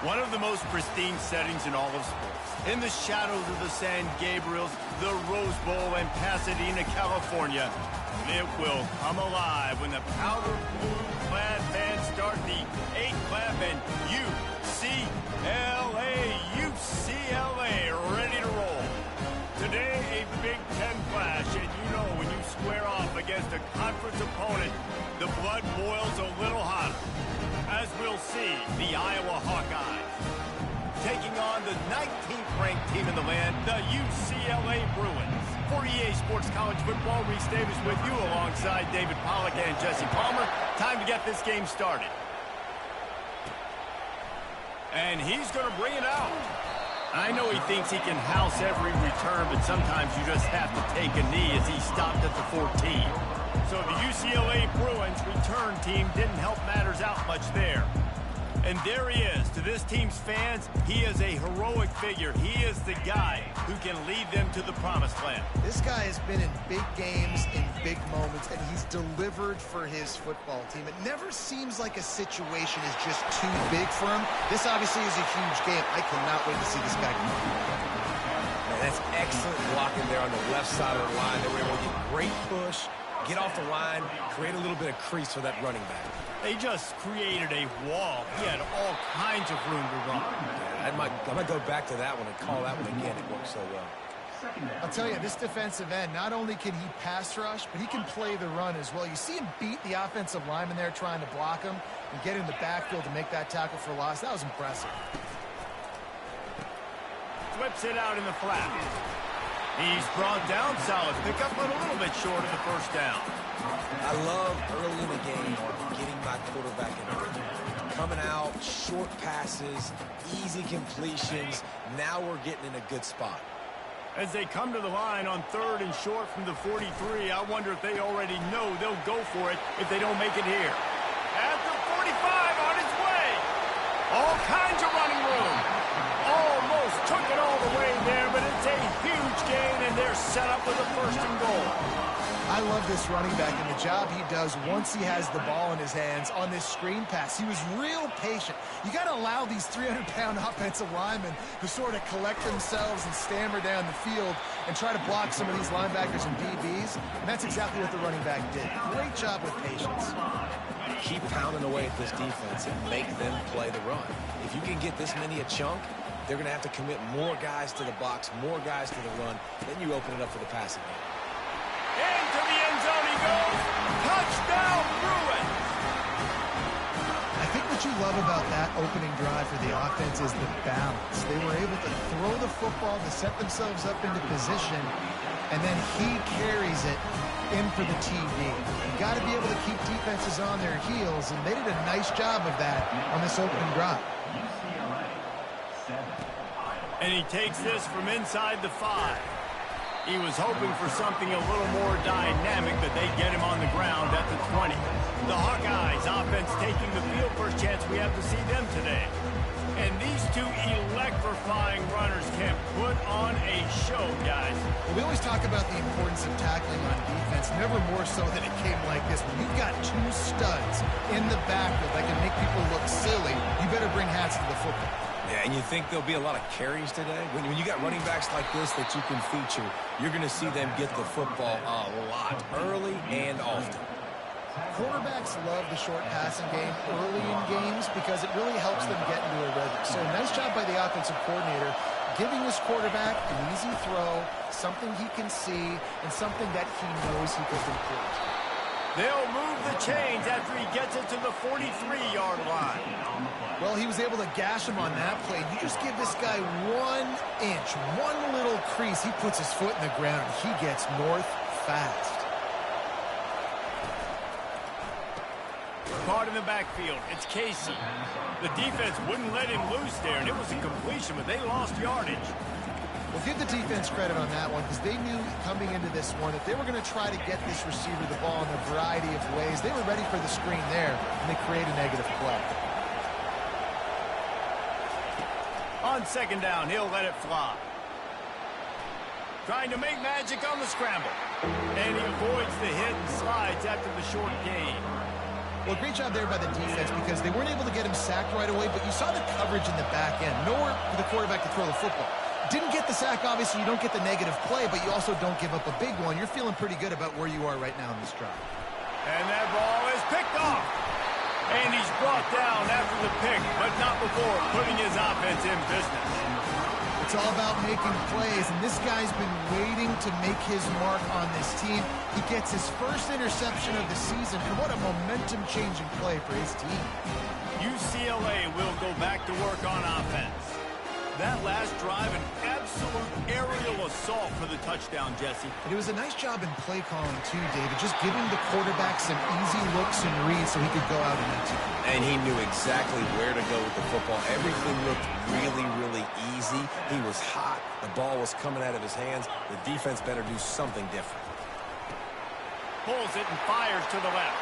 One of the most pristine settings in all of sports. In the shadows of the San Gabriels, the Rose Bowl, and Pasadena, California, it will come alive when the powder blue-clad fans start the 8-clap and UCLA ready to roll. Today, a Big Ten clash, and you know when you square off against a conference opponent, the blood boils a little hotter. As we'll see, the Iowa Hawkeyes taking on the 19th ranked team in the land, the UCLA Bruins. For EA Sports College Football, Reese Davis with you alongside David Pollack and Jesse Palmer. Time to get this game started. And he's going to bring it out. I know he thinks he can house every return, but sometimes you just have to take a knee as he stopped at the 14. So the UCLA Bruins return team didn't help matters out much there. And there he is. To this team's fans, he is a heroic figure. He is the guy who can lead them to the promised land. This guy has been in big games, in big moments, and he's delivered for his football team. It never seems like a situation is just too big for him. This obviously is a huge game. I cannot wait to see this guy come out. That's excellent blocking there on the left side of the line. They were able to get great push, get off the line, create a little bit of crease for that running back. They just created a wall. He had all kinds of room to run. Yeah, I might go back to that one and call that one again. It worked so well. I'll tell you, this defensive end, not only can he pass rush, but he can play the run as well. You see him beat the offensive lineman there trying to block him and get in the backfield to make that tackle for loss. That was impressive. Flips it out in the flat. He's brought down. Solid pickup, but a little bit short of the first down. I love early in the game getting my quarterback in the rhythm. Coming out, short passes, easy completions. Now we're getting in a good spot. As they come to the line on 3rd and short from the 43, I wonder if they already know they'll go for it if they don't make it here. At the 45, on its way. All kinds of running room. Almost took it all the way there, but it's a huge gain, and they're set up with a 1st and goal. I love this running back and the job he does once he has the ball in his hands on this screen pass. He was real patient. You got to allow these 300-pound offensive linemen to sort of collect themselves and stammer down the field and try to block some of these linebackers and DBs, and that's exactly what the running back did. Great job with patience. Keep pounding away at this defense and make them play the run. If you can get this many a chunk, they're going to have to commit more guys to the box, more guys to the run. Then you open it up for the passing game. Into the end zone he goes. Touchdown, Bruins. I think what you love about that opening drive for the offense is the balance. They were able to throw the football to set themselves up into position, and then he carries it in for the TD. You got to be able to keep defenses on their heels, and they did a nice job of that on this opening drive. And he takes this from inside the 5. He was hoping for something a little more dynamic, but they get him on the ground at the 20. The Hawkeyes offense taking the field. First chance we have to see them today. And these two electrifying runners can put on a show, guys. We always talk about the importance of tackling on defense, never more so than it came like this. When you've got 2 studs in the backfield that can make people look silly, you better bring hats to the football. Yeah, and you think there'll be a lot of carries today? When you got running backs like this that you can feature, you're going to see them get the football a lot, early and often. Quarterbacks love the short passing game early in games because it really helps them get into a rhythm. So nice job by the offensive coordinator giving his quarterback an easy throw, something he can see, and something that he knows he can complete. They'll move the chains after he gets it to the 43-yard line. Well, he was able to gash him on that play. You just give this guy 1 inch, one little crease. He puts his foot in the ground, and he gets north fast. Caught in the backfield. It's Casey. The defense wouldn't let him loose there, and it was a completion, but they lost yardage. Well, give the defense credit on that one because they knew coming into this one that they were going to try to get this receiver the ball in a variety of ways. They were ready for the screen there, and they create a negative play. On 2nd down, he'll let it fly. Trying to make magic on the scramble. And he avoids the hit and slides after the short gain. Well, great job there by the defense because they weren't able to get him sacked right away, but you saw the coverage in the back end. Nowhere for the quarterback to throw the football. Didn't get the sack, obviously. You don't get the negative play, but you also don't give up a big one. You're feeling pretty good about where you are right now in this drive. And that ball is picked off. And he's brought down after the pick, but not before putting his offense in business. It's all about making plays, and this guy's been waiting to make his mark on this team. He gets his first interception of the season, and what a momentum-changing play for his team. UCLA will go back to work on offense. That last drive, an absolute aerial assault for the touchdown, Jesse. And it was a nice job in play calling, too, David, just giving the quarterback some easy looks and reads so he could go out and execute. And he knew exactly where to go with the football. Everything looked really, really easy. He was hot. The ball was coming out of his hands. The defense better do something different. Pulls it and fires to the left.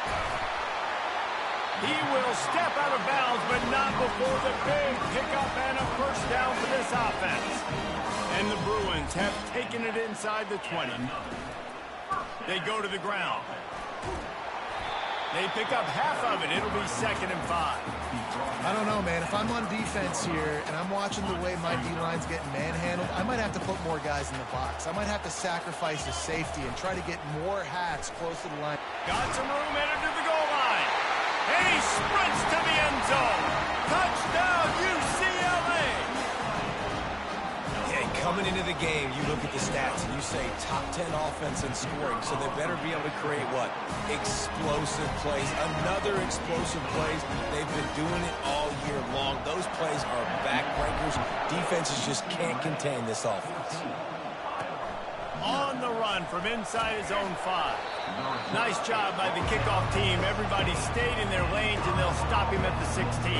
He will step out of bounds, but not before the big pickup and a first down for this offense. And the Bruins have taken it inside the 20. They go to the ground. They pick up half of it. It'll be 2nd and 5. I don't know, man. If I'm on defense here and I'm watching the way my D-line's getting manhandled, I might have to put more guys in the box. I might have to sacrifice the safety and try to get more hats close to the line. Got some room headed to the goal line. And he sprints to the end zone. Touchdown, UCLA. Yeah, coming into the game, you look at the stats and you say top 10 offense in scoring, so they better be able to create what? Explosive plays. Another explosive plays. They've been doing it all year long. Those plays are backbreakers. Defenses just can't contain this offense. On the run from inside his own 5. Nice job by the kickoff team. Everybody stayed in their lanes, and they'll stop him at the 16.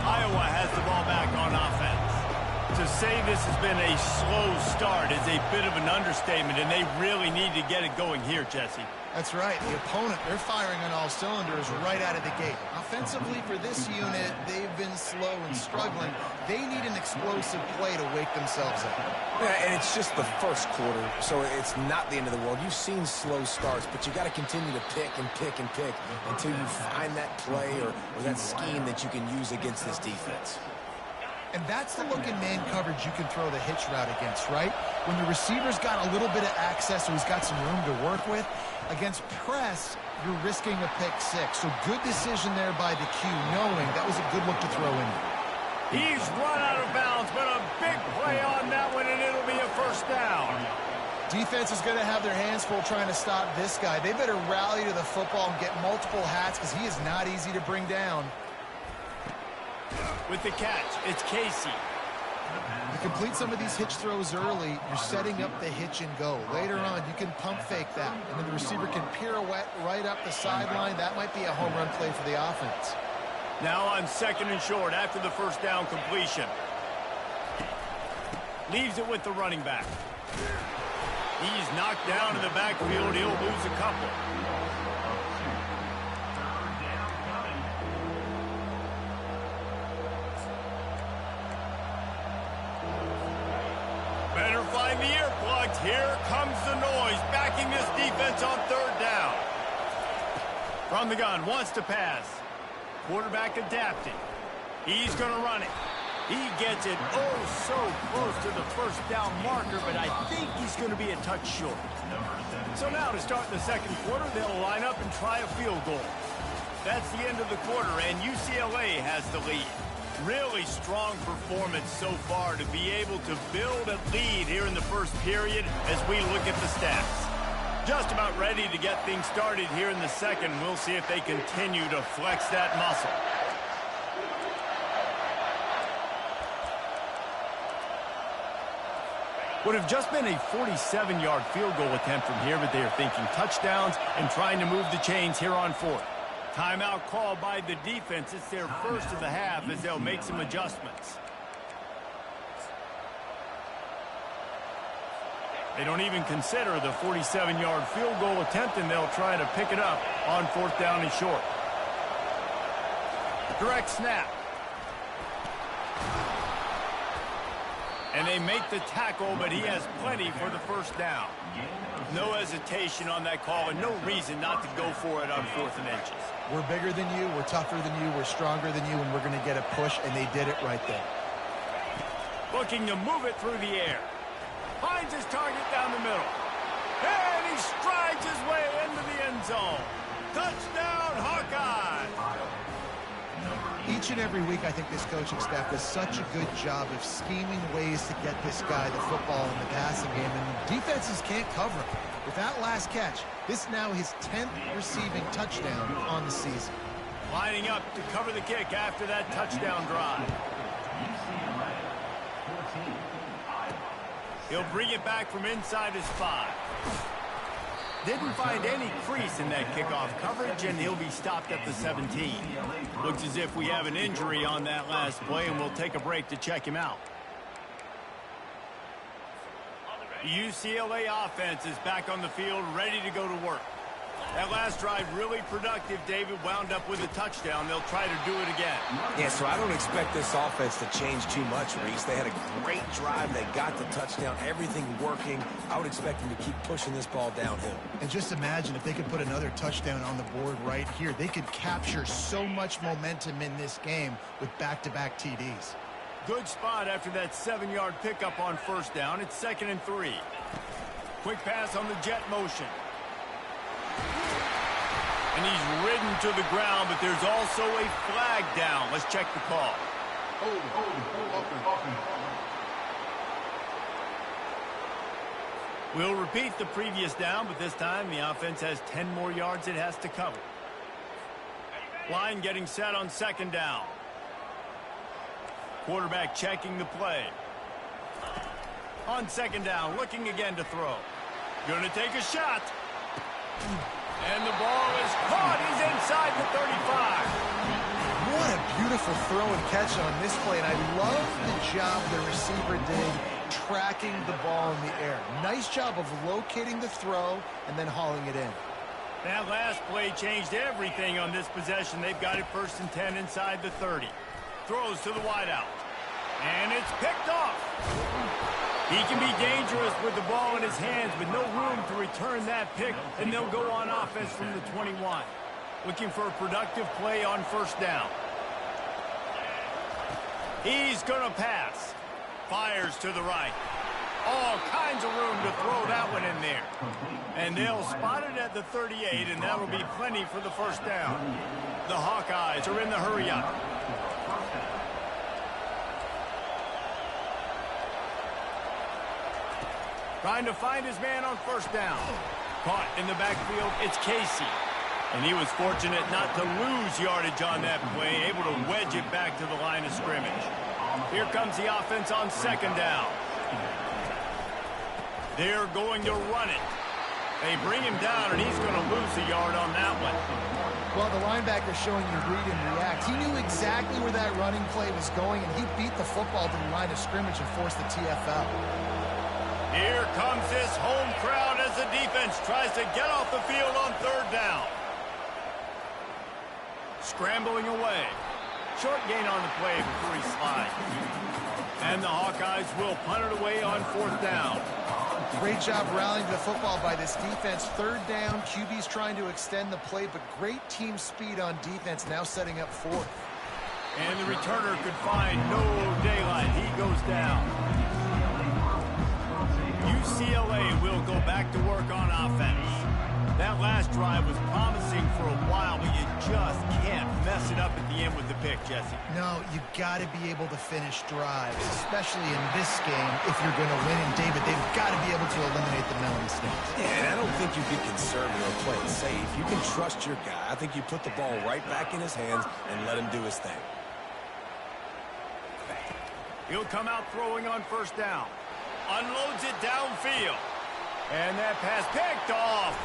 Iowa has the ball back on offense. To say this has been a slow start is a bit of an understatement, and they really need to get it going here, Jesse. That's right. The opponent, they're firing on all cylinders right out of the gate. Offensively for this unit, they've been slow and struggling. They need an explosive play to wake themselves up. Yeah, and it's just the first quarter, so it's not the end of the world. You've seen slow starts, but you got to continue to pick and pick and pick until you find that play or that scheme that you can use against this defense. And that's the look in man coverage you can throw the hitch route against, right? When the receiver's got a little bit of access, so he's got some room to work with. Against press, you're risking a pick 6. So good decision there by the Q, knowing that was a good look to throw in. He's run out of bounds, but a big play on that one, and it'll be a first down. Defense is going to have their hands full trying to stop this guy. They better rally to the football and get multiple hats because he is not easy to bring down. With the catch, it's Casey. You complete some of these hitch throws early, you're setting up the hitch and go. Later on, you can pump fake that, and then the receiver can pirouette right up the sideline. That might be a home run play for the offense. Now on 2nd and short after the first down completion. Leaves it with the running back. He's knocked down in the backfield. He'll lose a couple. Better find the earplugs. Here comes the noise, backing this defense on 3rd down. From the gun, wants to pass. Quarterback adapting. He's going to run it. He gets it so close to the first down marker, but I think he's going to be a touch short. So now to start the 2nd quarter, they'll line up and try a field goal. That's the end of the quarter, and UCLA has the lead. Really strong performance so far to be able to build a lead here in the first period as we look at the stats. Just about ready to get things started here in the 2nd. We'll see if they continue to flex that muscle. Would have just been a 47-yard field goal attempt from here, but they are thinking touchdowns and trying to move the chains here on 4th. Timeout called by the defense. It's their first of the half as they'll make some adjustments. They don't even consider the 47-yard field goal attempt, and they'll try to pick it up on 4th down and short. Direct snap. And they make the tackle, but he has plenty for the first down. No hesitation on that call, and no reason not to go for it on 4th and inches. We're bigger than you, we're tougher than you, we're stronger than you, and we're going to get a push, and they did it right there. Looking to move it through the air. Finds his target down the middle. And he strides his way into the end zone. Touchdown, Hawkeye! Each and every week, I think this coaching staff does such a good job of scheming ways to get this guy the football in the passing game, and defenses can't cover him. With that last catch, this is now his 10th receiving touchdown on the season. Lining up to cover the kick after that touchdown drive. He'll bring it back from inside his 5. Didn't find any crease in that kickoff coverage, and he'll be stopped at the 17. Looks as if we have an injury on that last play, and we'll take a break to check him out. The UCLA offense is back on the field, ready to go to work. That last drive really productive. David wound up with a touchdown. They'll try to do it again. Yeah, so I don't expect this offense to change too much, Reese. They had a great drive. They got the touchdown. Everything working. I would expect them to keep pushing this ball downhill. And just imagine if they could put another touchdown on the board right here. They could capture so much momentum in this game with back-to-back TDs. Good spot after that 7-yard pickup on 1st down. It's 2nd and 3. Quick pass on the jet motion. And he's ridden to the ground, but there's also a flag down. Let's check the call. We'll repeat the previous down, but this time the offense has 10 more yards it has to cover. Line getting set on 2nd down. Quarterback checking the play. On 2nd down, looking again to throw. Going to take a shot. And the ball is caught. He's inside the 35. What a beautiful throw and catch on this play. And I love the job the receiver did tracking the ball in the air. Nice job of locating the throw and then hauling it in. That last play changed everything on this possession. They've got it 1st and 10 inside the 30. Throws to the wideout. And it's picked off. He can be dangerous with the ball in his hands, but no room to return that pick, and they'll go on offense from the 21. Looking for a productive play on 1st down. He's going to pass. Fires to the right. All kinds of room to throw that one in there. And they'll spot it at the 38, and that'll be plenty for the 1st down. The Hawkeyes are in the hurry-up. Trying to find his man on 1st down. Caught in the backfield, it's Casey. And he was fortunate not to lose yardage on that play, able to wedge it back to the line of scrimmage. Here comes the offense on 2nd down. They're going to run it. They bring him down, and he's going to lose a yard on that one. Well, the linebacker showing you read and react. He knew exactly where that running play was going, and he beat the football to the line of scrimmage and forced the TFL. Here comes this home crowd as the defense tries to get off the field on 3rd down. Scrambling away. Short gain on the play before he slides. And the Hawkeyes will punt it away on 4th down. Great job rallying to the football by this defense. 3rd down, QB's trying to extend the play, but great team speed on defense, now setting up 4th. And the returner could find no daylight. He goes down. UCLA will go back to work on offense. That last drive was promising for a while, but you just can't mess it up at the end with the pick, Jesse. No, you got to be able to finish drives, especially in this game if you're going to win. And, David, they've got to be able to eliminate the mental mistakes. Yeah, and I don't think you get conservative or play it safe. You can trust your guy. I think you put the ball right back in his hands and let him do his thing. He'll come out throwing on 1st down. Unloads it downfield. And that pass picked off.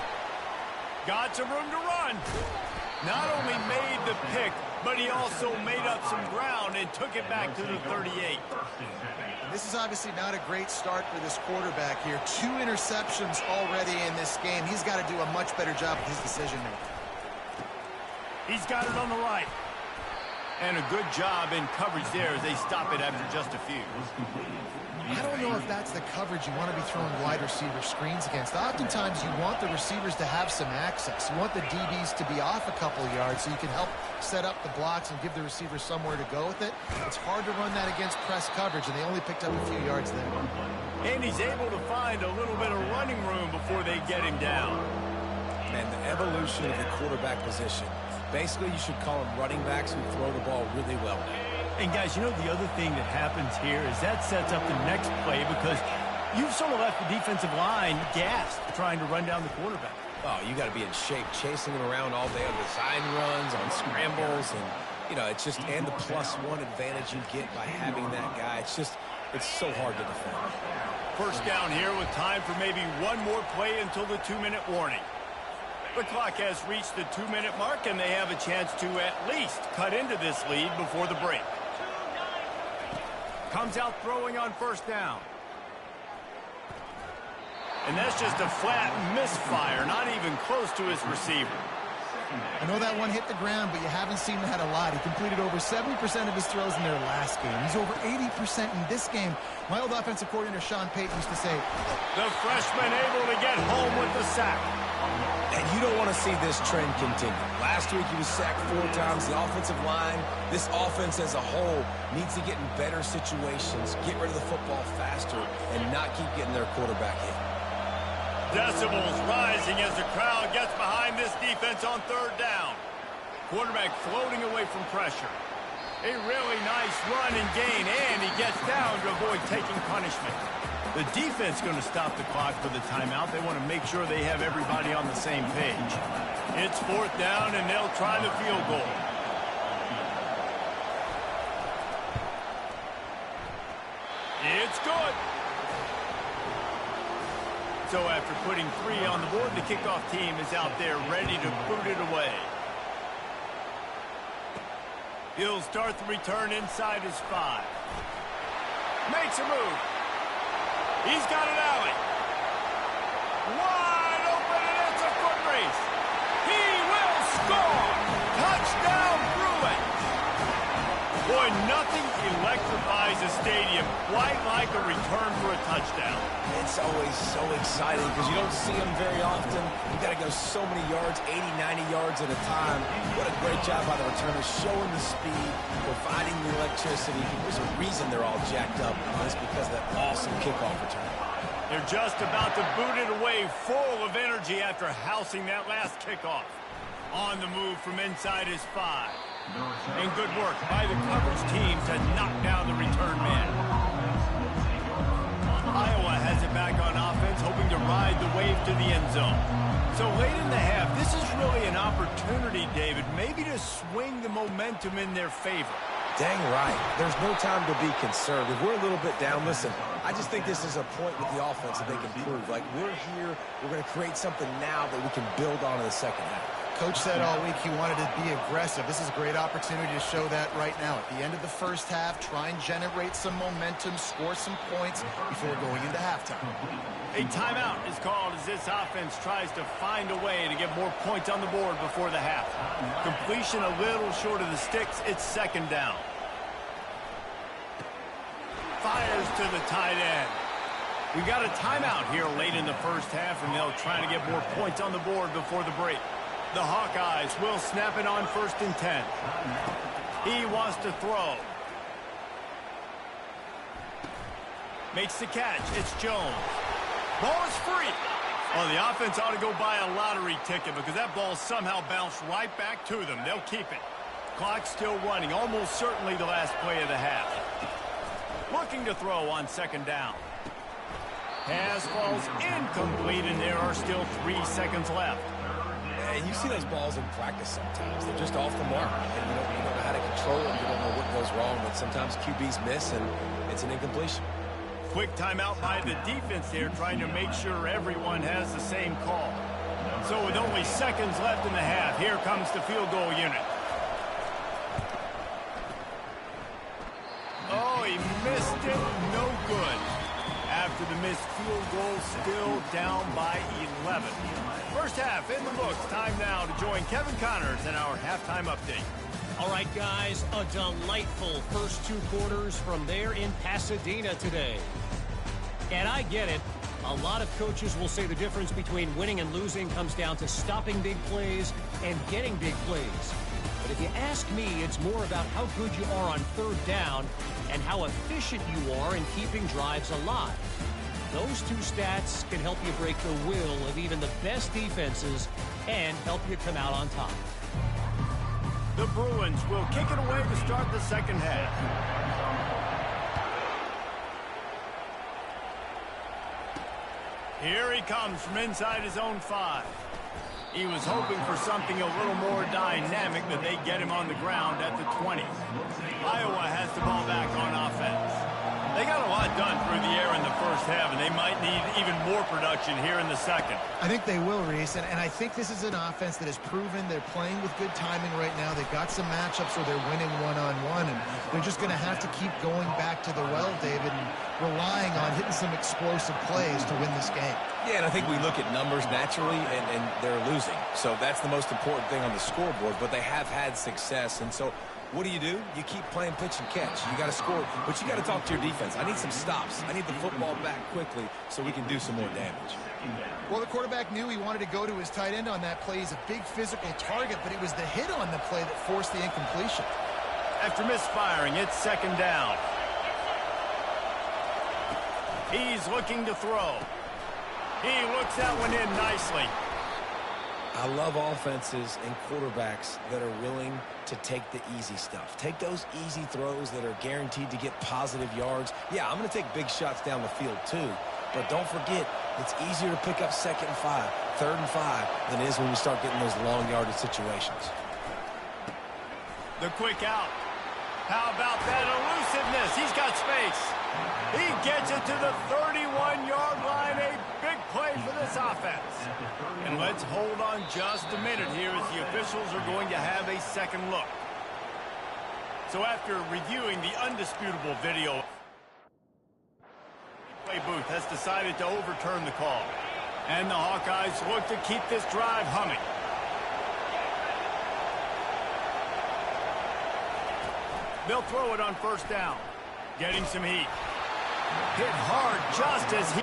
Got some room to run. Not only made the pick, but he also made up some ground and took it back to the 38. This is obviously not a great start for this quarterback here. 2 interceptions already in this game. He's got to do a much better job with his decision-making. He's got it on the right. And a good job in coverage there as they stop it after just a few. I don't know if that's the coverage you want to be throwing wide receiver screens against. Oftentimes, you want the receivers to have some access. You want the DBs to be off a couple of yards so you can help set up the blocks and give the receivers somewhere to go with it. It's hard to run that against press coverage, and they only picked up a few yards there. And he's able to find a little bit of running room before they get him down. Man, the evolution of the quarterback position. Basically, you should call them running backs who throw the ball really well now. And guys, you know, the other thing that happens here is that sets up the next play because you've sort of left the defensive line gassed trying to run down the quarterback. Oh, you got to be in shape, chasing him around all day on design runs, on scrambles, and, you know, it's just, and the +1 advantage you get by having that guy. It's just, it's so hard to defend. First down here with time for maybe one more play until the 2-minute warning. The clock has reached the 2-minute mark, and they have a chance to at least cut into this lead before the break. Comes out throwing on first down. And that's just a flat misfire, not even close to his receiver. I know that one hit the ground, but you haven't seen that a lot. He completed over 70% of his throws in their last game. He's over 80% in this game. My old offensive coordinator, Sean Payton, used to say, the freshman able to get home with the sack. And you don't want to see this trend continue. Last week he was sacked 4 times. The offensive line, this offense as a whole, needs to get in better situations, get rid of the football faster, and not keep getting their quarterback hit. Decibels rising as the crowd gets behind this defense on third down. Quarterback floating away from pressure. A really nice run and gain, and he gets down to avoid taking punishment. The defense going to stop the clock for the timeout. They want to make sure they have everybody on the same page. It's fourth down, and they'll try the field goal. It's good. So after putting 3 on the board, the kickoff team is out there ready to boot it away. He'll start the return inside his 5. Makes a move. He's got an alley. Wide open, and it's a foot race. He will score. Touchdown, Bruins. Boy, nothing electrifies a stadium quite like a return for a touchdown. It's always so exciting because you don't see them very often. You got to go so many yards, 80, 90 yards at a time. What a great job by the returners, showing the speed, providing the electricity. There's a reason they're all jacked up, and it's because of that awesome kickoff return. They're just about to boot it away, full of energy after housing that last kickoff. On the move from inside his 5. And good work by the coverage team to knock down the return man. Iowa has it back on offense, hoping to ride the wave to the end zone. So late in the half, this is really an opportunity, David, maybe to swing the momentum in their favor. Dang right. There's no time to be conservative. We're a little bit down. Listen, I just think this is a point with the offense that they can prove. Like, we're here, we're going to create something now that we can build on in the second half. Coach said all week he wanted to be aggressive. This is a great opportunity to show that right now. At the end of the first half, try and generate some momentum, score some points before going into halftime. A timeout is called as this offense tries to find a way to get more points on the board before the half. Completion a little short of the sticks. It's second down. Fires to the tight end. We've got a timeout here late in the first half, and they'll try to get more points on the board before the break. The Hawkeyes will snap it on 1st and 10. He wants to throw. Makes the catch. It's Jones. Ball is free. Well, the offense ought to go buy a lottery ticket because that ball somehow bounced right back to them. They'll keep it. Clock still running. Almost certainly the last play of the half. Looking to throw on second down. Pass falls incomplete, and there are still 3 seconds left. And you see those balls in practice sometimes. They're just off the mark. And you don't know how to control it. You don't know what goes wrong. But sometimes QBs miss, and it's an incompletion. Quick timeout by the defense there, trying to make sure everyone has the same call. So with only seconds left in the half, here comes the field goal unit. Oh, he missed it. No good. After the missed field goal, still down by 11. First half in the books. Time now to join Kevin Connors in our halftime update. All right, guys, a delightful first 2 quarters from there in Pasadena today. And I get it. A lot of coaches will say the difference between winning and losing comes down to stopping big plays and getting big plays. But if you ask me, it's more about how good you are on 3rd down and how efficient you are in keeping drives alive. Those 2 stats can help you break the will of even the best defenses and help you come out on top. The Bruins will kick it away to start the second half. Here he comes from inside his own 5. He was hoping for something a little more dynamic, but they get him on the ground at the 20. Iowa has the ball back on offense. They got a lot done through the air in the first half, and they might need even more production here in the second. I think they will, Reese, and I think this is an offense that has proven they're playing with good timing right now. They've got some matchups where they're winning one-on-one, and they're just going to have to keep going back to the well, David, and relying on hitting some explosive plays to win this game. Yeah, and I think we look at numbers naturally, and they're losing. So that's the most important thing on the scoreboard, but they have had success, and so what do? You keep playing pitch and catch. You got to score, but you got to talk to your defense. I need some stops. I need the football back quickly so we can do some more damage. Well, the quarterback knew he wanted to go to his tight end on that play. He's a big physical target, but it was the hit on the play that forced the incompletion. After misfiring, it's 2nd down. He's looking to throw. He looks that one in nicely. I love offenses and quarterbacks that are willing to take the easy stuff. Take those easy throws that are guaranteed to get positive yards. Yeah, I'm going to take big shots down the field too, but don't forget, it's easier to pick up 2nd and 5, 3rd and 5 than it is when we start getting those long yardage situations. The quick out. How about that elusiveness? He's got space. He gets it to the 31-yard line. A big play for this offense. And let's hold on just a minute here as the officials are going to have a second look. So after reviewing the undisputable video, the replay booth has decided to overturn the call. And the Hawkeyes look to keep this drive humming. They'll throw it on 1st down. Getting some heat. Hit hard just as he...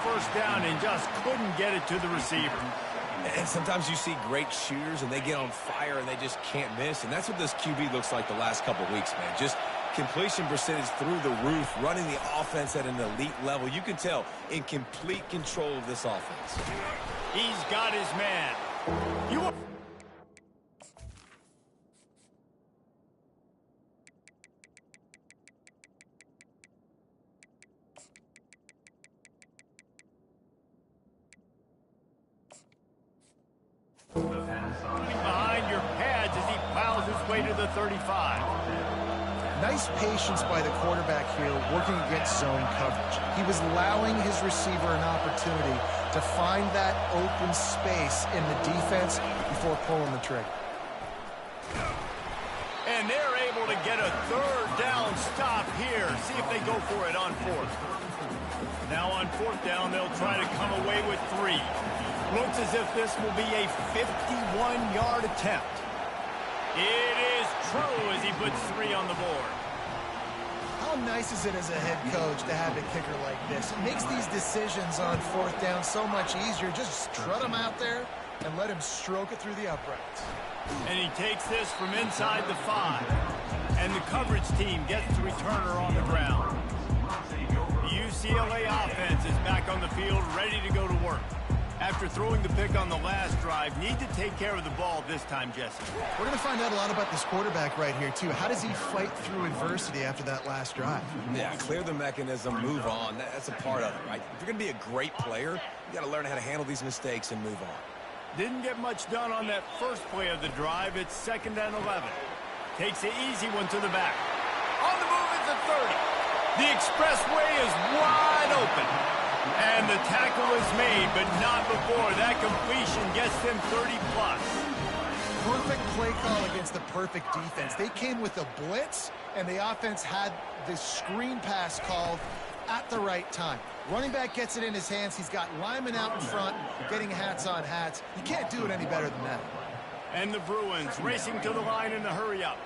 First down and just couldn't get it to the receiver. And sometimes you see great shooters and they get on fire and they just can't miss. And that's what this QB looks like the last couple weeks, man. Just completion percentage through the roof, running the offense at an elite level. You can tell in complete control of this offense. He's got his man. Behind your pads as he plows his way to the 35. Nice patience by the quarterback here working against zone coverage. He was allowing his receiver an opportunity to find that open space in the defense before pulling the trigger. And they're able to get a 3rd down stop here. See if they go for it on 4th. Now on 4th down, they'll try to come away with 3. Looks as if this will be a 51-yard attempt. It is true as he puts 3 on the board. How nice is it as a head coach to have a kicker like this? It makes these decisions on 4th down so much easier. Just strut them out there, and let him stroke it through the uprights. And he takes this from inside the 5. And the coverage team gets the returner on the ground. The UCLA offense is back on the field, ready to go to work. After throwing the pick on the last drive, need to take care of the ball this time, Jesse. We're going to find out a lot about this quarterback right here, too. How does he fight through adversity after that last drive? Yeah, clear the mechanism, move on. That's a part of it, right? If you're going to be a great player, you got to learn how to handle these mistakes and move on. Didn't get much done on that first play of the drive. It's 2nd and 11. Takes the easy one to the back. On the move at the 30. The expressway is wide open. And the tackle is made, but not before that completion gets them 30-plus. Perfect play call against the perfect defense. They came with a blitz, and the offense had this screen pass called at the right time. Running back gets it in his hands. He's got linemen out in front, getting hats on hats. You can't do it any better than that. And the Bruins racing to the line in the hurry-up.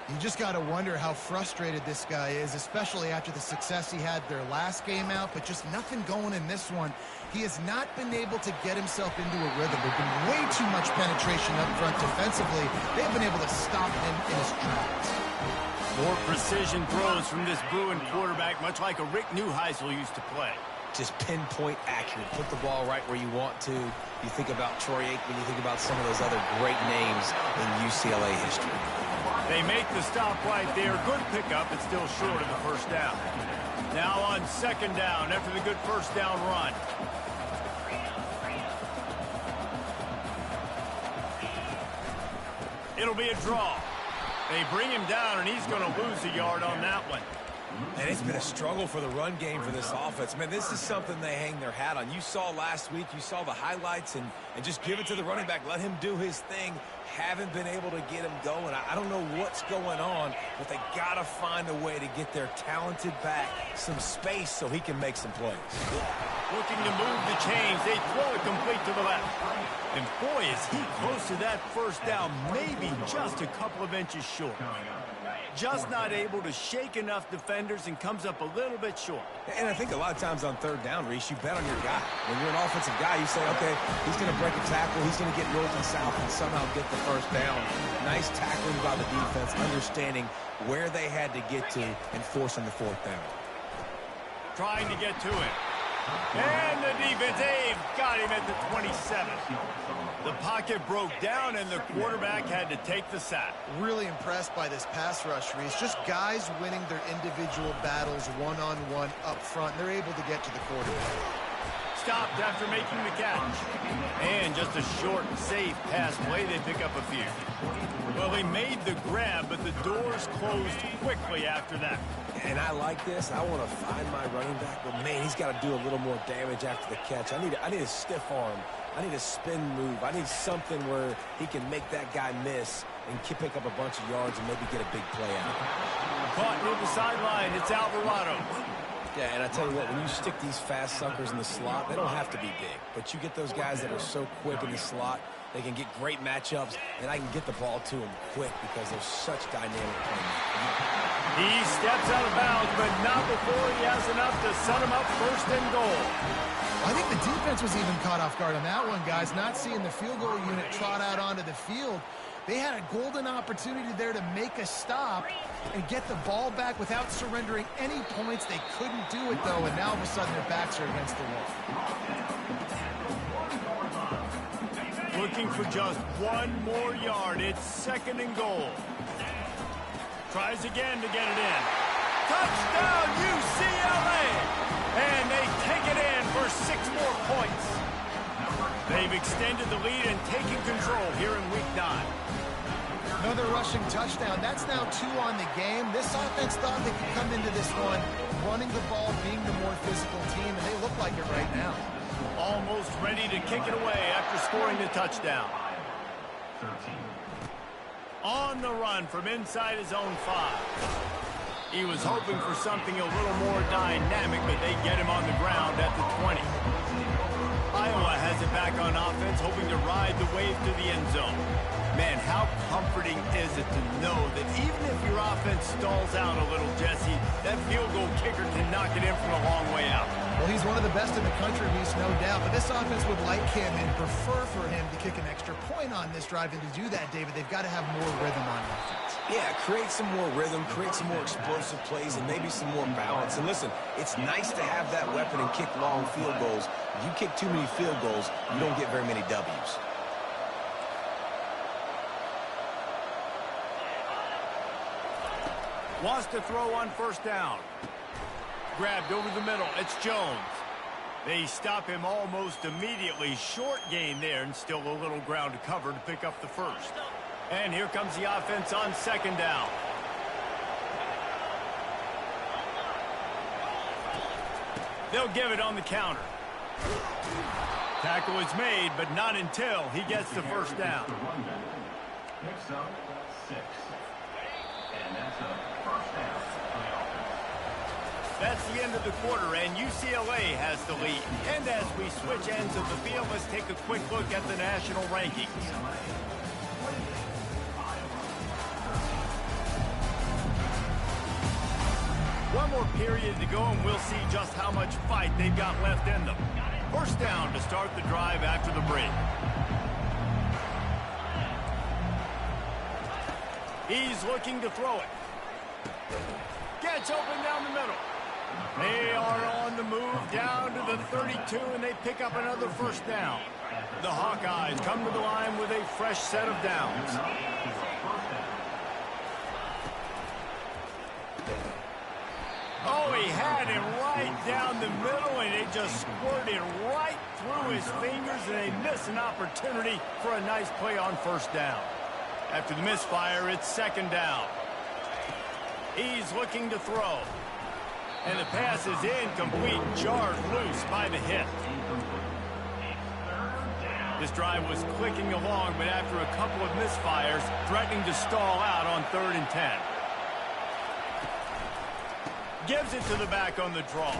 You just got to wonder how frustrated this guy is, especially after the success he had their last game out, but just nothing going in this one. He has not been able to get himself into a rhythm. There's been way too much penetration up front defensively. They've been able to stop him in his tracks. More precision throws from this Bruin quarterback, much like a Rick Neuheisel used to play. Just pinpoint accurate. Put the ball right where you want to. You think about Troy Aikman, you think about some of those other great names in UCLA history. They make the stop right there. Good pickup, but still short of the first down. Now on 2nd down after the good first down run. It'll be a draw. They bring him down, and he's going to lose a yard on that one. And it's been a struggle for the run game for this offense. Man, this is something they hang their hat on. You saw last week, you saw the highlights, and just give it to the running back. Let him do his thing. Haven't been able to get him going. I don't know what's going on, but they got to find a way to get their talented back some space so he can make some plays. Looking to move the chains. They throw it complete to the left. And boy, is he close to that first down, maybe just a couple of inches short. Just not able to shake enough defenders and comes up a little bit short. And I think a lot of times on 3rd down, Reese, you bet on your guy. When you're an offensive guy, you say, okay, he's going to break a tackle, he's going to get north and south and somehow get the first down. Nice tackling by the defense, understanding where they had to get to and forcing the 4th down. Trying to get to it. And the defense, they've got him at the 27. The pocket broke down, and the quarterback had to take the sack. Really impressed by this pass rush, Reese. Just guys winning their individual battles one-on-one up front. They're able to get to the quarterback. Stopped after making the catch. And just a short, safe pass play. They pick up a few. Well, he made the grab, but the doors closed quickly after that. And I like this. I want to find my running back, but man, he's got to do a little more damage after the catch. I need a stiff arm. I need a spin move. I need something where he can make that guy miss and pick up a bunch of yards and maybe get a big play out. Caught near the sideline. It's Alvarado. Yeah, and I tell you what, when you stick these fast suckers in the slot, they don't have to be big. But you get those guys that are so quick in the slot, they can get great matchups, and I can get the ball to them quick because they're such dynamic playmakers. He steps out of bounds, but not before he has enough to set him up 1st and goal. I think the defense was even caught off guard on that one, guys. Not seeing the field goal unit trot out onto the field. They had a golden opportunity there to make a stop and get the ball back without surrendering any points. They couldn't do it, though, and now all of a sudden their backs are against the wall. Looking for just one more yard. It's 2nd and goal. Tries again to get it in. Touchdown, UCLA! And they take it in for 6 more points. They've extended the lead and taken control here in Week 9. Another rushing touchdown. That's now 2 on the game. This offense thought they could come into this one running the ball, being the more physical team, and they look like it right now. Almost ready to kick it away after scoring the touchdown. On the run from inside his own 5. He was hoping for something a little more dynamic, but they get him on the ground at the 20. Iowa has it back on offense, hoping to ride the wave to the end zone. Man, how comforting is it to know that even if your offense stalls out a little, Jesse, that field goal kicker can knock it in from a long way out. Well, he's he's one of the best in the country, at least, no doubt. But this offense would like him and prefer for him to kick an extra point on this drive. And to do that, David, they've got to have more rhythm on offense. Yeah, create some more rhythm, create some more explosive plays, and maybe some more balance. And listen, it's nice to have that weapon and kick long field goals. If you kick too many field goals, you don't get very many W's. Wants to throw on first down. Grabbed over the middle. It's Jones. They stop him almost immediately. Short gain there, and still a little ground to cover to pick up the first. And here comes the offense on second down. They'll give it on the counter. Tackle is made, but not until he gets the first down. Next up, 6. And that's a first down for the offense. That's the end of the quarter, and UCLA has the lead. And as we switch ends of the field, let's take a quick look at the national rankings. One more period to go, and we'll see just how much fight they've got left in them. First down to start the drive after the break. He's looking to throw it. Gets open down the middle. They are on the move down to the 32, and they pick up another first down. The Hawkeyes come to the line with a fresh set of downs. Oh, he had him right down the middle, and it just squirted right through his fingers, and they miss an opportunity for a nice play on first down. After the misfire, it's second down. He's looking to throw. And the pass is incomplete, jarred loose by the hit. This drive was clicking along, but after a couple of misfires, threatening to stall out on 3rd and 10. Gives it to the back on the draw.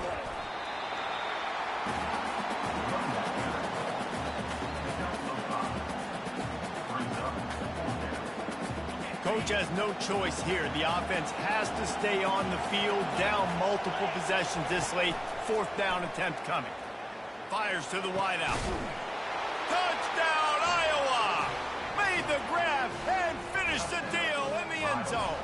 Coach has no choice here. The offense has to stay on the field, down multiple possessions this late. 4th down attempt coming. Fires to the wideout. Touchdown, Iowa! Made the grab and finished the deal in the end zone.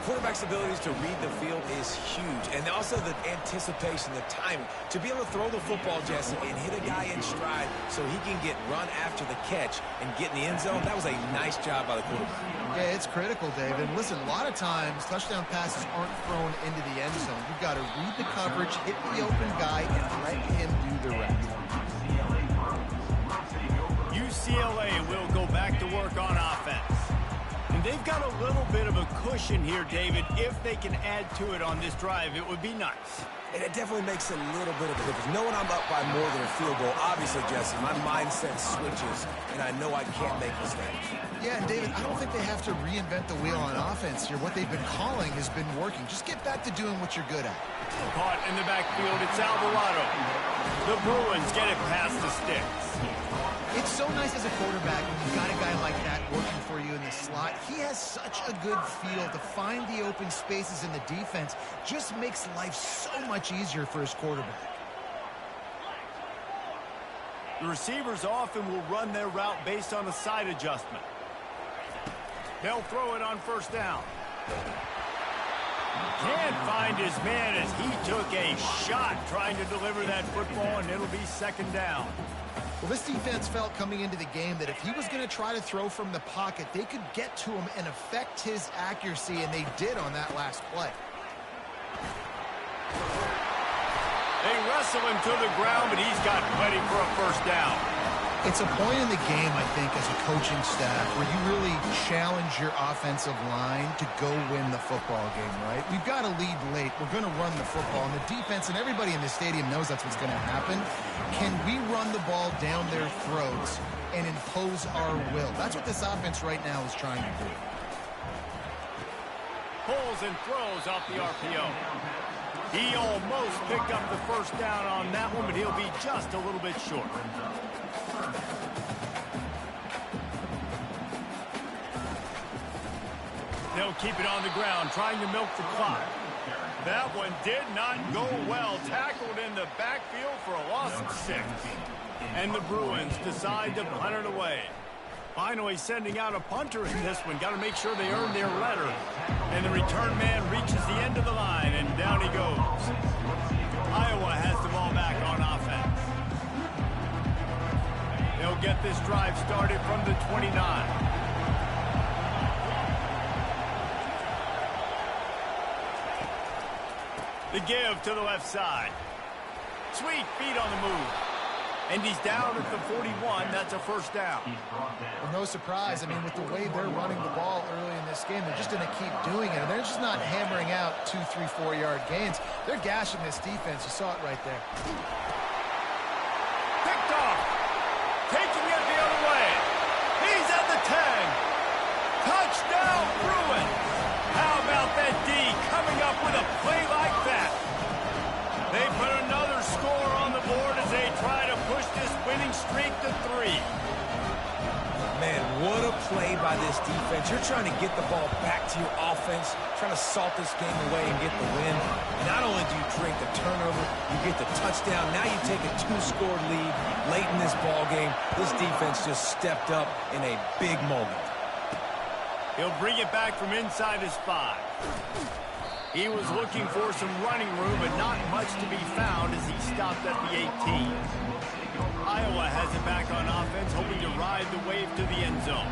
Quarterback's abilities to read the field is huge, and also the anticipation, the timing. To be able to throw the football, Jesse, and hit a guy in stride so he can get run after the catch and get in the end zone, that was a nice job by the quarterback. Yeah, it's critical, David. Listen, a lot of times touchdown passes aren't thrown into the end zone. You've got to read the coverage, hit the open guy, and let him do the rest. UCLA will go back to work on offense. And they've got a little bit of a cushion here, David. If they can add to it on this drive, it would be nice. And it definitely makes a little bit of a difference. Knowing I'm up by more than a field goal, obviously, Jesse, my mindset switches, and I know I can't make mistakes. Yeah, and David, I don't think they have to reinvent the wheel on offense here. What they've been calling has been working. Just get back to doing what you're good at. Caught in the backfield, it's Alvarado. The Bruins get it past the sticks. It's so nice as a quarterback when you've got a guy like that working for you in the slot. He has such a good feel to find the open spaces in the defense. Just makes life so much easier for his quarterback. The receivers often will run their route based on a side adjustment. They'll throw it on first down. Can't find his man as he took a shot trying to deliver that football, and it'll be second down. Well, this defense felt coming into the game that if he was going to try to throw from the pocket, they could get to him and affect his accuracy, and they did on that last play. They wrestle him to the ground, but he's got plenty for a first down. It's a point in the game, I think, as a coaching staff, where you really challenge your offensive line to go win the football game, right? We've got to lead late. We're going to run the football, and the defense and everybody in the stadium knows that's what's going to happen. Can we run the ball down their throats and impose our will? That's what this offense right now is trying to do. Pulls and throws off the RPO. He almost picked up the first down on that one, but he'll be just a little bit short. They'll keep it on the ground, trying to milk the clock. That one did not go well. Tackled in the backfield for a loss of 6. And the Bruins decide to punt it away. Finally sending out a punter in this one. Got to make sure they earn their letter. And the return man reaches the end of the line, and down he goes. Iowa has the ball back on offense. They'll get this drive started from the 29. The give to the left side. Sweet feet on the move. And he's down at the 41. That's a first down. Well, no surprise. I mean, with the way they're running the ball early in this game, they're just going to keep doing it. And they're just not hammering out 2, 3, 4-yard gains. They're gashing this defense. You saw it right there. Picked off. Taking it the other way. He's at the 10. Touchdown, Bruins. How about that D coming up with a play like that? They put another score on the board as they try to push this winning streak to 3. Man, what a play by this defense. You're trying to get the ball back to your offense, trying to salt this game away and get the win. Not only do you drink the turnover, you get the touchdown. Now you take a 2-score lead late in this ball game. This defense just stepped up in a big moment. He'll bring it back from inside his 5. He was looking for some running room, but not much to be found as he stopped at the 18. Iowa has it back on offense, hoping to ride the wave to the end zone.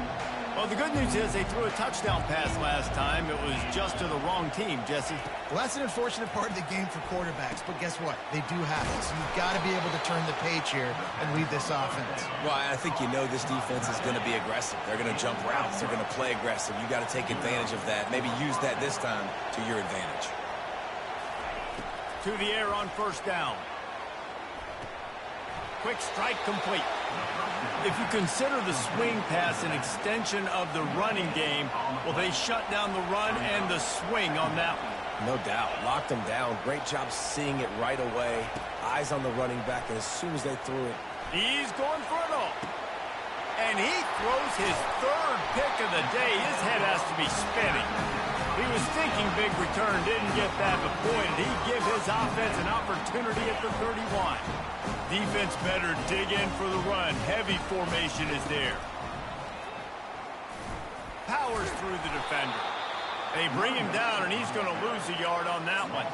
Well, the good news is they threw a touchdown pass last time. It was just to the wrong team, Jesse. Well, that's an unfortunate part of the game for quarterbacks, but guess what? They do have it, so you've got to be able to turn the page here and lead this offense. Well, I think you know this defense is going to be aggressive. They're going to jump routes. They're going to play aggressive. You got to take advantage of that. Maybe use that this time to your advantage. To the air on first down. Quick strike complete. If you consider the swing pass an extension of the running game, well, they shut down the run and the swing on that one. No doubt. Locked him down. Great job seeing it right away. Eyes on the running back, and as soon as they threw it. He's going for it all. And he throws his 3rd pick of the day. His head has to be spinning. He was thinking big return, didn't get that, but boy, did he give his offense an opportunity at the 31. Defense better dig in for the run. Heavy formation is there. Powers through the defender. They bring him down, and he's going to lose a yard on that one.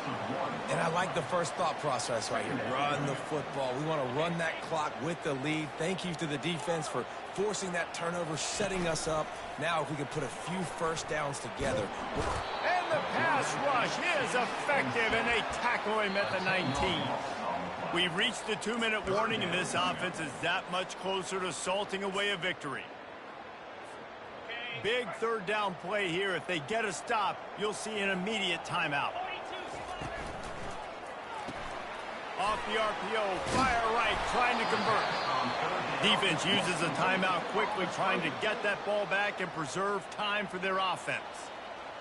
And I like the first thought process right here. Run the football. We want to run that clock with the lead. Thank you to the defense for forcing that turnover, setting us up. Now if we can put a few first downs together. And the pass rush is effective, and they tackle him at the 19. We've reached the 2-minute warning, and this offense is that much closer to salting away a victory. Big 3rd down play here. If they get a stop, you'll see an immediate timeout. Off the RPO, fire right, trying to convert. Defense uses a timeout quickly, trying to get that ball back and preserve time for their offense.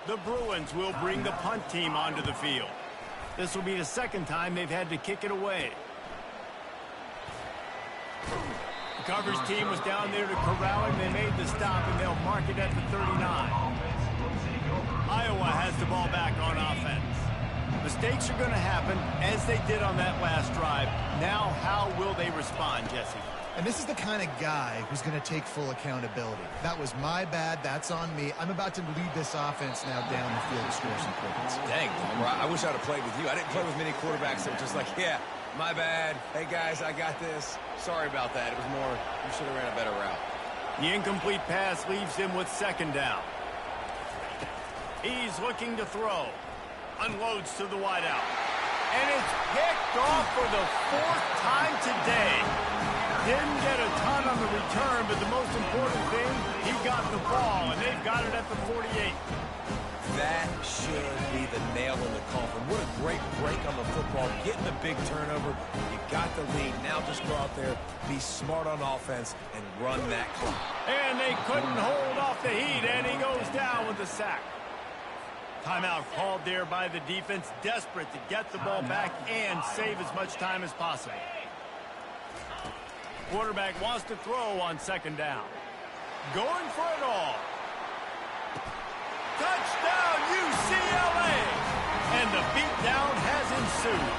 The Bruins will bring the punt team onto the field. This will be the 2nd time they've had to kick it away. The coverage team was down there to corral him. They made the stop, and they'll mark it at the 39. Iowa has the ball back on offense. Mistakes are going to happen, as they did on that last drive. Now, how will they respond, Jesse? And this is the kind of guy who's going to take full accountability. That was my bad. That's on me. I'm about to lead this offense now down the field to score some points. Dang, I wish I'd have played with you. I didn't play with many quarterbacks that were just like, yeah, my bad. Hey, guys, I got this. Sorry about that. It was more, you should have ran a better route. The incomplete pass leaves him with 2nd down. He's looking to throw. Unloads to the wideout. And it's picked off for the 4th time today. Didn't get a ton on the return, but the most important thing, he got the ball, and they've got it at the 48. That should be the nail in the coffin. What a great break on the football. Getting the big turnover. You got the lead. Now just go out there, be smart on offense, and run that clock. And they couldn't hold off the heat, and he goes down with the sack. Timeout called there by the defense, desperate to get the ball back and save as much time as possible. Quarterback wants to throw on 2nd down. Going for it all. Touchdown, UCLA! And the beatdown has ensued.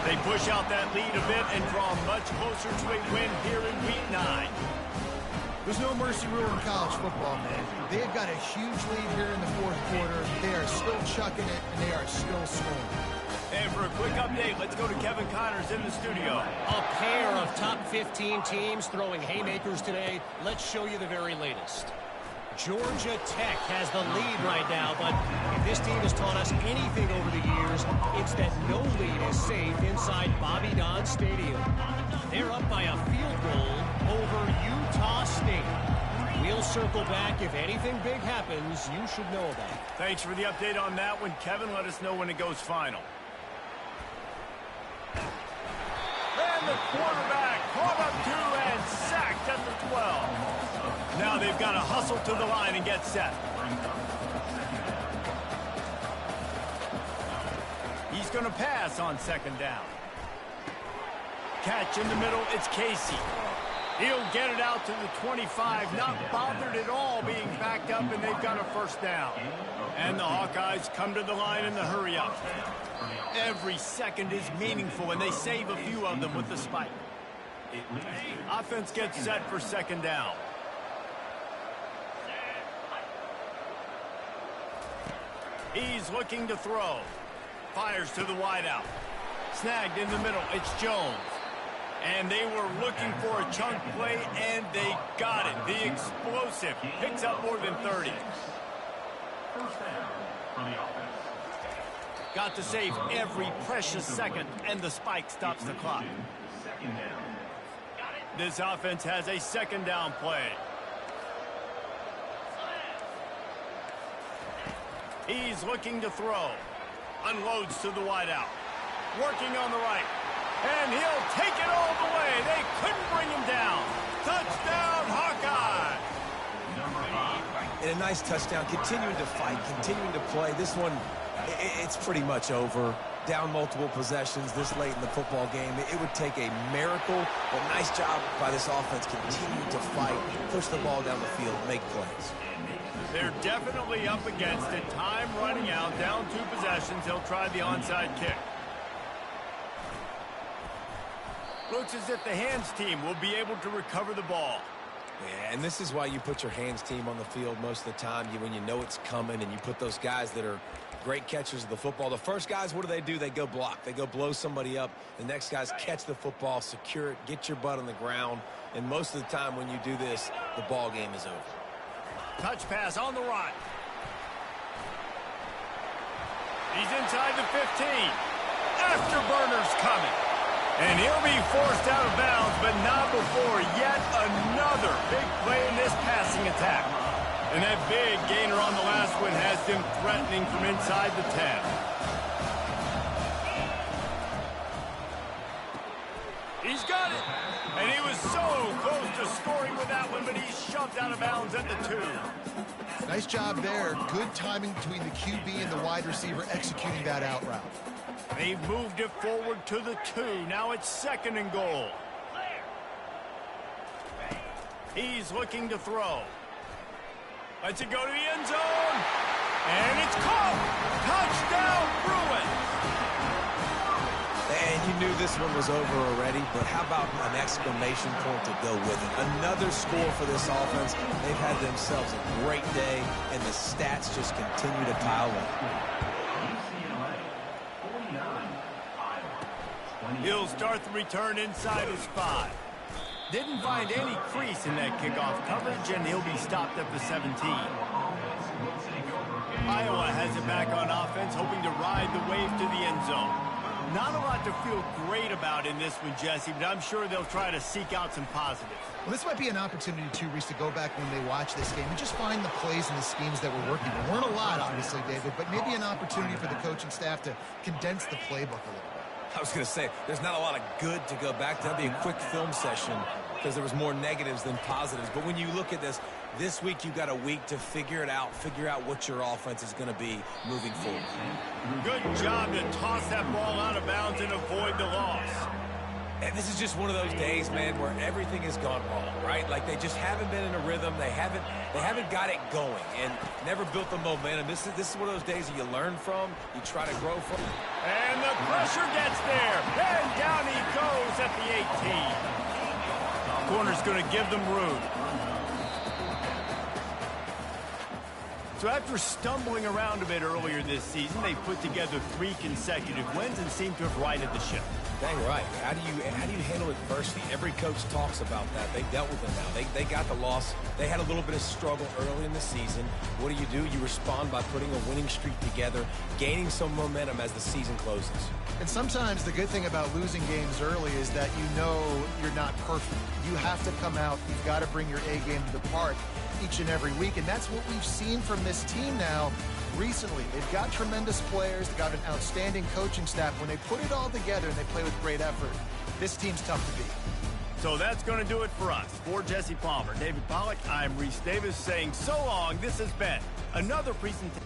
They push out that lead a bit and draw much closer to a win here in Week 9. There's no mercy rule in college football, man. They've got a huge lead here in the fourth quarter. They are still chucking it, and they are still scoring. And for a quick update, let's go to Kevin Connors in the studio. A pair of top 15 teams throwing haymakers today. Let's show you the very latest. Georgia Tech has the lead right now, but if this team has taught us anything over the years, it's that no lead is safe inside Bobby Dodd Stadium. They're up by a field goal over Utah State. We'll circle back. If anything big happens, you should know about it. Thanks for the update on that one, Kevin. Let us know when it goes final. And the quarterback caught up to and sacked at the 12. Now they've got to hustle to the line and get set. He's going to pass on second down. Catch in the middle, it's Casey. He'll get it out to the 25, not bothered at all being backed up, and they've got a first down. And the Hawkeyes come to the line in the hurry-up. Every second is meaningful, and they save a few of them with the spike. Offense gets set for second down. He's looking to throw. Fires to the wideout. Snagged in the middle, it's Jones. And they were looking for a chunk play, and they got it. The explosive picks up more than 30. First down for the offense. Got to save every precious second, and the spike stops the clock. Second down. This offense has a second down play. He's looking to throw. Unloads to the wideout. Working on the right. And he'll take it all the way. They couldn't bring him down. Touchdown, Hawkeye. And a nice touchdown. Continuing to fight, continuing to play. This one, it's pretty much over. Down multiple possessions this late in the football game. It would take a miracle, but nice job by this offense. Continue to fight, push the ball down the field, make plays. They're definitely up against it. Time running out. Down 2 possessions. They'll try the onside kick. Looks as if the hands team will be able to recover the ball. Yeah, and this is why you put your hands team on the field most of the time. When you know it's coming, and you put those guys that are great catchers of the football. The first guys, what do? They go block. They go blow somebody up. The next guys catch the football, secure it, get your butt on the ground. And most of the time when you do this, the ball game is over. Touch pass on the right. He's inside the 15. Afterburner's coming. And he'll be forced out of bounds, but not before yet another big play in this passing attack. And that big gainer on the last one has them threatening from inside the 10. He's got it. And he was so close to scoring with that one, but he's shoved out of bounds at the 2. Nice job there. Good timing between the QB and the wide receiver executing that out route. They've moved it forward to the 2. Now it's second and goal. He's looking to throw. Lets it go to the end zone. And it's caught. Touchdown, Bruins. And you knew this one was over already, but how about an exclamation point to go with it? Another score for this offense. They've had themselves a great day, and the stats just continue to pile up. UCLA 49, Iowa 28. He'll start the return inside his 5. Didn't find any crease in that kickoff coverage, and he'll be stopped at the 17. Iowa has it back on offense, hoping to ride the wave to the end zone. Not a lot to feel great about in this one, Jesse, but I'm sure they'll try to seek out some positives. Well, this might be an opportunity, too, Reese, to go back when they watch this game and just find the plays and the schemes that were working. There weren't a lot, obviously, David, but maybe an opportunity for the coaching staff to condense the playbook a little bit. I was going to say, there's not a lot of good to go back to. That'd be a quick film session because there was more negatives than positives. But when you look at this week you've got a week to figure it out, figure out what your offense is going to be moving forward. Good job to toss that ball out of bounds and avoid the loss. And this is just one of those days, man, where everything has gone wrong, right? Like they just haven't been in a rhythm. They haven't got it going and never built the momentum. This is one of those days that you learn from, you try to grow from. And the pressure gets there. And down he goes at the 18. Corner's going to give them room. So after stumbling around a bit earlier this season, they put together 3 consecutive wins and seem to have righted the ship. Dang right. How do you handle adversity? Every coach talks about that. They dealt with it now. They got the loss. They had a little bit of struggle early in the season. What do? You respond by putting a winning streak together, gaining some momentum as the season closes. And sometimes the good thing about losing games early is that you know you're not perfect. You have to come out. You've got to bring your A game to the park each and every week. And that's what we've seen from this team now recently. They've got tremendous players. They've got an outstanding coaching staff. When they put it all together and they play with great effort, this team's tough to beat. So that's going to do it for us. For Jesse Palmer, David Pollack, I'm Reese Davis saying so long. This has been another presentation.